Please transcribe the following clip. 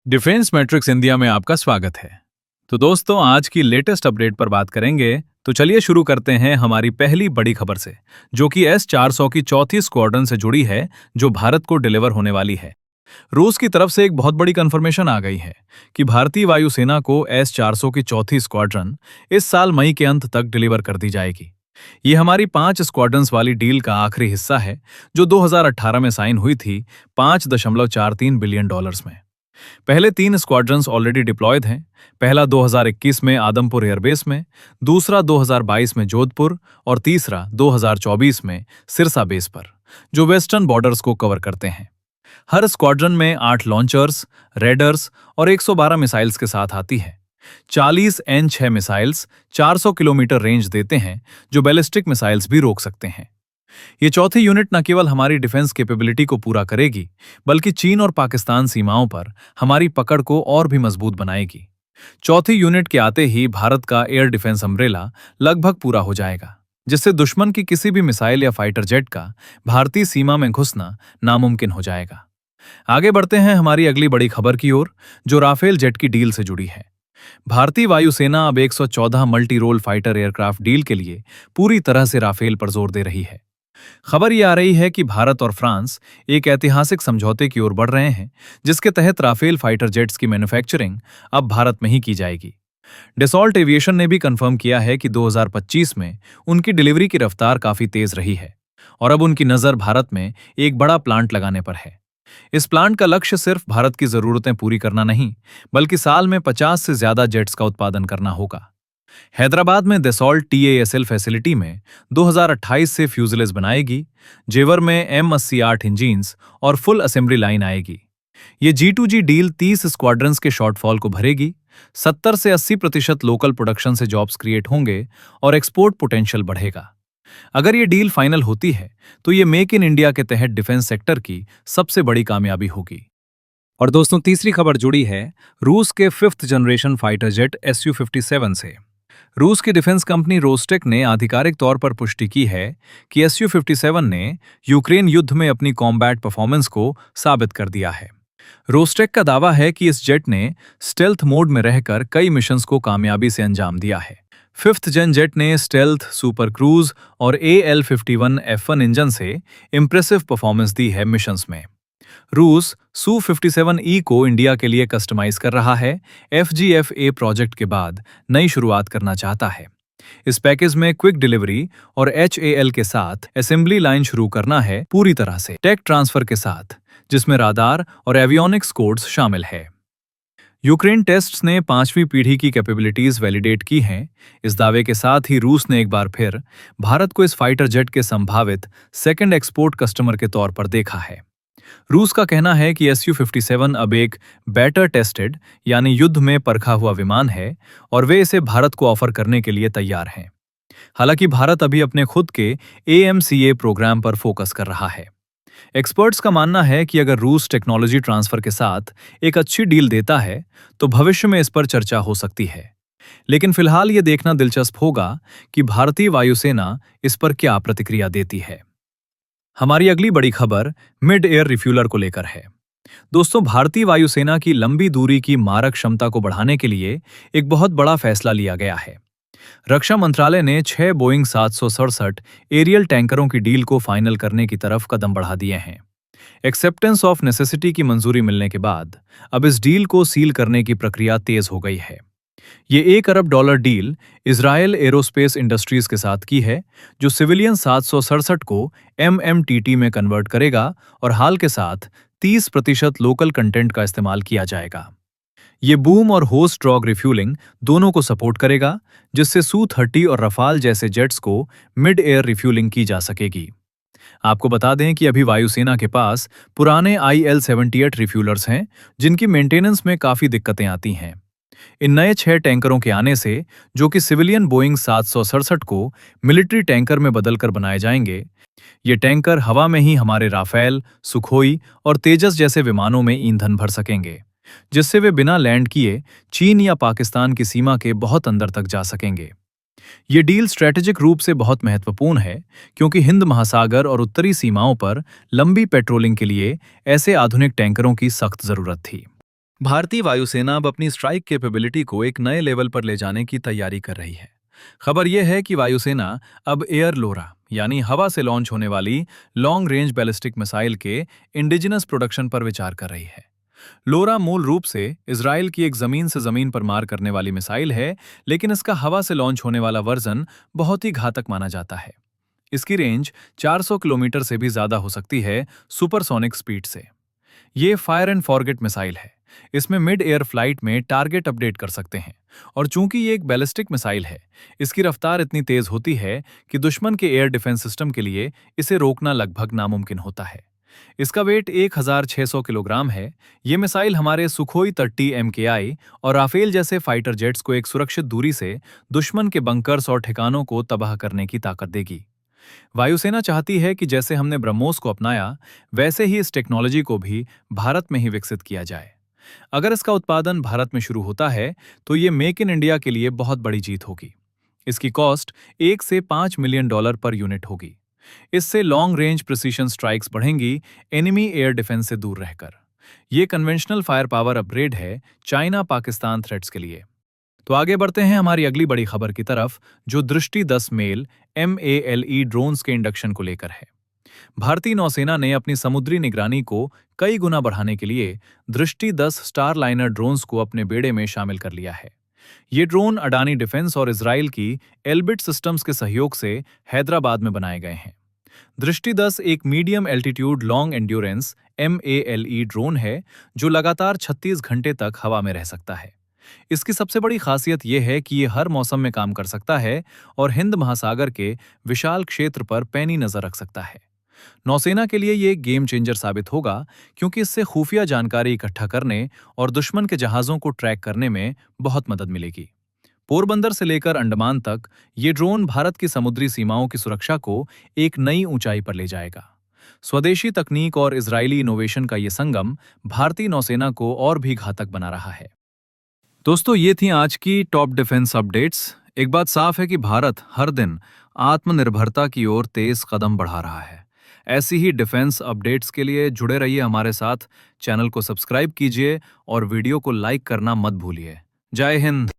Defence matrix India में आपका स्वागत है। तो दोस्तों, आज की लेटेस्ट अपडेट पर बात करेंगे। तो चलिए शुरू करते हैं हमारी पहली बड़ी खबर से, जो कि S-400 की चौथी स्क्वाड्रन से जुड़ी है, जो भारत को डिलीवर होने वाली है। रूस की तरफ से एक बहुत बड़ी कंफर्मेशन आ गई है कि भारतीय वायुसेना को S-400 की चौथी स्क्वाड्रन इस साल मई के अंत तक डिलीवर कर दी जाएगी। ये हमारी 5 स्क्वाड्रन्स वाली डील का आखिरी हिस्सा है, जो 2018 में साइन हुई थी $5.43 बिलियन में। पहले 3 स्क्वाड्रन्स ऑलरेडी डिप्लॉयड हैं। पहला 2021 में आदमपुर एयरबेस में, दूसरा 2022 में जोधपुर और तीसरा 2024 में सिरसा बेस पर, जो वेस्टर्न बॉर्डर्स को कवर करते हैं। हर स्क्वाड्रन में 8 लॉन्चर्स, रेडर्स और 112 मिसाइल्स के साथ आती है। 40 N6 मिसाइल्स 400 किलोमीटर रेंज देते हैं, जो बैलिस्टिक मिसाइल्स भी रोक सकते हैं। ये चौथी यूनिट न केवल हमारी डिफेंस कैपेबिलिटी को पूरा करेगी, बल्कि चीन और पाकिस्तान सीमाओं पर हमारी पकड़ को और भी मजबूत बनाएगी। चौथी यूनिट के आते ही भारत का एयर डिफेंस अम्ब्रेला लगभग पूरा हो जाएगा, जिससे दुश्मन की किसी भी मिसाइल या फाइटर जेट का भारतीय सीमा में घुसना नामुमकिन हो जाएगा। आगे बढ़ते हैं हमारी अगली बड़ी खबर की ओर, जो राफेल जेट की डील से जुड़ी है। भारतीय वायुसेना अब 114 multi role fighter aircraft deal के लिए पूरी तरह से राफेल पर जोर दे रही है। खबर ये आ रही है कि भारत और फ्रांस एक ऐतिहासिक समझौते की ओर बढ़ रहे हैं, जिसके तहत राफेल फाइटर जेट्स की मैन्युफैक्चरिंग अब भारत में ही की जाएगी। डसॉल्ट एविएशन ने भी कंफर्म किया है कि 2025 में उनकी डिलीवरी की रफ्तार काफी तेज रही है और अब उनकी नजर भारत में एक बड़ा प्लांट लगाने पर है। इस प्लांट का लक्ष्य सिर्फ भारत की जरूरतें पूरी करना नहीं, बल्कि साल में 50 से ज्यादा जेट्स का उत्पादन करना होगा। हैदराबाद में दसॉल्ट TASL फैसिलिटी में 2028 से फ्यूजलेज बनाएगी। जेवर में M88 इंजीन्स और फुल असेंबली लाइन आएगी। ये G2G डील 30 स्क्वाड्रंस के शॉर्टफॉल को भरेगी। 70 से 80% लोकल प्रोडक्शन से जॉब्स क्रिएट होंगे और एक्सपोर्ट पोटेंशियल बढ़ेगा। अगर ये डील फाइनल होती है, तो ये मेक इन इंडिया के तहत डिफेंस सेक्टर की सबसे बड़ी कामयाबी होगी। और दोस्तों, तीसरी खबर जुड़ी है रूस के 5th generation fighter jet Su-57 से। रूस की डिफेंस कंपनी रोस्टेक ने आधिकारिक तौर पर पुष्टि की है कि Su-57 ने यूक्रेन युद्ध में अपनी कॉम्बैट परफॉर्मेंस को साबित कर दिया है। रोस्टेक का दावा है कि इस जेट ने स्टेल्थ मोड में रहकर कई मिशंस को कामयाबी से अंजाम दिया है। 5th जेन जेट ने स्टेल्थ, सुपर क्रूज और AL-51F1 इंजन से इंप्रेसिव परफॉर्मेंस दी है मिशंस में। रूस Su-57E को इंडिया के लिए कस्टमाइज कर रहा है। FGF-A प्रोजेक्ट के बाद नई शुरुआत करना चाहता है। इस पैकेज में क्विक डिलीवरी और HAL के साथ असेंबली लाइन शुरू करना है, पूरी तरह से टेक ट्रांसफर के साथ, जिसमें राडार और एवियोनिक्स कोड्स शामिल है। यूक्रेन टेस्ट्स ने 5वीं पीढ़ी की कैपेबिलिटीज वैलिडेट की हैं। इस दावे के साथ ही रूस ने एक बार फिर भारत को इस फाइटर जेट के संभावित सेकंड एक्सपोर्ट कस्टमर के तौर पर देखा है। रूस का कहना है कि Su-57 अब एक बेटर टेस्टेड यानी युद्ध में परखा हुआ विमान है और वे इसे भारत को ऑफर करने के लिए तैयार हैं। हालांकि भारत अभी अपने खुद के AMCA प्रोग्राम पर फोकस कर रहा है। एक्सपर्ट्स का मानना है कि अगर रूस टेक्नोलॉजी ट्रांसफर के साथ एक अच्छी डील देता है, तो भविष्य में इस पर चर्चा हो सकती है। लेकिन फिलहाल ये देखना दिलचस्प होगा कि भारतीय वायुसेना इस पर क्या प्रतिक्रिया देती है। हमारी अगली बड़ी खबर मिड एयर रिफ्यूलर को लेकर है। दोस्तों, भारतीय वायुसेना की लंबी दूरी की मारक क्षमता को बढ़ाने के लिए एक बहुत बड़ा फैसला लिया गया है। रक्षा मंत्रालय ने 6 बोइंग 767 एरियल टैंकरों की डील को फाइनल करने की तरफ कदम बढ़ा दिए हैं। एक्सेप्टेंस ऑफ नेसेसिटी की मंजूरी मिलने के बाद अब इस डील को सील करने की प्रक्रिया तेज हो गई है। ये $1 अरब डील इजरायल एरोस्पेस इंडस्ट्रीज के साथ की है, जो सिविलियन 767 को MMTT में कन्वर्ट करेगा और हाल के साथ 30% लोकल कंटेंट का इस्तेमाल किया जाएगा। ये बूम और होस्ट ड्रॉग रिफ्यूलिंग दोनों को सपोर्ट करेगा, जिससे Su-30 और रफाल जैसे जेट्स को मिड एयर रिफ्यूलिंग की जा सकेगी। आपको बता दें कि अभी वायुसेना के पास पुराने IL-78 रिफ्यूलर्स हैं, जिनकी मेंटेनेंस में काफ़ी दिक्कतें आती हैं। इन नए 6 टैंकरों के आने से, जो कि सिविलियन बोइंग 767 को मिलिट्री टैंकर में बदलकर बनाए जाएंगे, ये टैंकर हवा में ही हमारे राफेल, सुखोई और तेजस जैसे विमानों में ईंधन भर सकेंगे, जिससे वे बिना लैंड किए चीन या पाकिस्तान की सीमा के बहुत अंदर तक जा सकेंगे। ये डील स्ट्रैटेजिक रूप से बहुत महत्वपूर्ण है, क्योंकि हिंद महासागर और उत्तरी सीमाओं पर लंबी पेट्रोलिंग के लिए ऐसे आधुनिक टैंकरों की सख्त जरूरत थी। भारतीय वायुसेना अब अपनी स्ट्राइक कैपेबिलिटी को एक नए लेवल पर ले जाने की तैयारी कर रही है। खबर यह है कि वायुसेना अब एयर लोरा यानी हवा से लॉन्च होने वाली लॉन्ग रेंज बैलिस्टिक मिसाइल के इंडिजिनस प्रोडक्शन पर विचार कर रही है। लोरा मूल रूप से इजराइल की एक जमीन से जमीन पर मार करने वाली मिसाइल है, लेकिन इसका हवा से लॉन्च होने वाला वर्जन बहुत ही घातक माना जाता है। इसकी रेंज 400 किलोमीटर से भी ज्यादा हो सकती है सुपरसोनिक स्पीड से। ये फायर एंड फॉरगेट मिसाइल है। इसमें मिड एयर फ्लाइट में टारगेट अपडेट कर सकते हैं, और चूंकि ये एक बैलिस्टिक मिसाइल है, इसकी रफ्तार इतनी तेज होती है कि दुश्मन के एयर डिफेंस सिस्टम के लिए इसे रोकना लगभग नामुमकिन होता है। इसका वेट 1600 किलोग्राम है। ये मिसाइल हमारे सुखोई 30 MKI और राफेल जैसे फाइटर जेट्स को एक सुरक्षित दूरी से दुश्मन के बंकर्स और ठिकानों को तबाह करने की ताकत देगी। वायुसेना चाहती है कि जैसे हमने ब्रह्मोस को अपनाया, वैसे ही इस टेक्नोलॉजी को भी भारत में ही विकसित किया जाए। अगर इसका उत्पादन भारत में शुरू होता है तो ये मेक इन इंडिया के लिए बहुत बड़ी जीत होगी। इसकी कॉस्ट 1 से $5 मिलियन पर यूनिट होगी। इससे लॉन्ग रेंज प्रिसीशन स्ट्राइक्स बढ़ेंगी, एनिमी एयर डिफेंस से दूर रहकर। ये कन्वेंशनल फायर पावर अपग्रेड है चाइना पाकिस्तान थ्रेट्स के लिए। तो आगे बढ़ते हैं हमारी अगली बड़ी खबर की तरफ, जो दृष्टि 10 मेल MALE ड्रोन्स के इंडक्शन को लेकर है। भारतीय नौसेना ने अपनी समुद्री निगरानी को कई गुना बढ़ाने के लिए दृष्टि 10 स्टार लाइनर ड्रोन्स को अपने बेड़े में शामिल कर लिया है। ये ड्रोन अडानी डिफेंस और इजराइल की एल्बिट सिस्टम्स के सहयोग से हैदराबाद में बनाए गए हैं। दृष्टि 10 एक medium altitude long endurance MALE drone है, जो लगातार 36 घंटे तक हवा में रह सकता है। इसकी सबसे बड़ी खासियत यह है कि यह हर मौसम में काम कर सकता है और हिंद महासागर के विशाल क्षेत्र पर पैनी नजर रख सकता है। नौसेना के लिए यह एक गेम चेंजर साबित होगा, क्योंकि इससे खुफिया जानकारी इकट्ठा करने और दुश्मन के जहाजों को ट्रैक करने में बहुत मदद मिलेगी। पोरबंदर से लेकर अंडमान तक ये ड्रोन भारत की समुद्री सीमाओं की सुरक्षा को एक नई ऊंचाई पर ले जाएगा। स्वदेशी तकनीक और इजरायली इनोवेशन का ये संगम भारतीय नौसेना को और भी घातक बना रहा है। दोस्तों, ये थी आज की टॉप डिफेंस अपडेट्स। एक बात साफ है कि भारत हर दिन आत्मनिर्भरता की ओर तेज कदम बढ़ा रहा है। ऐसी ही डिफेंस अपडेट्स के लिए जुड़े रहिए हमारे साथ। चैनल को सब्सक्राइब कीजिए और वीडियो को लाइक करना मत भूलिए। जय हिंद।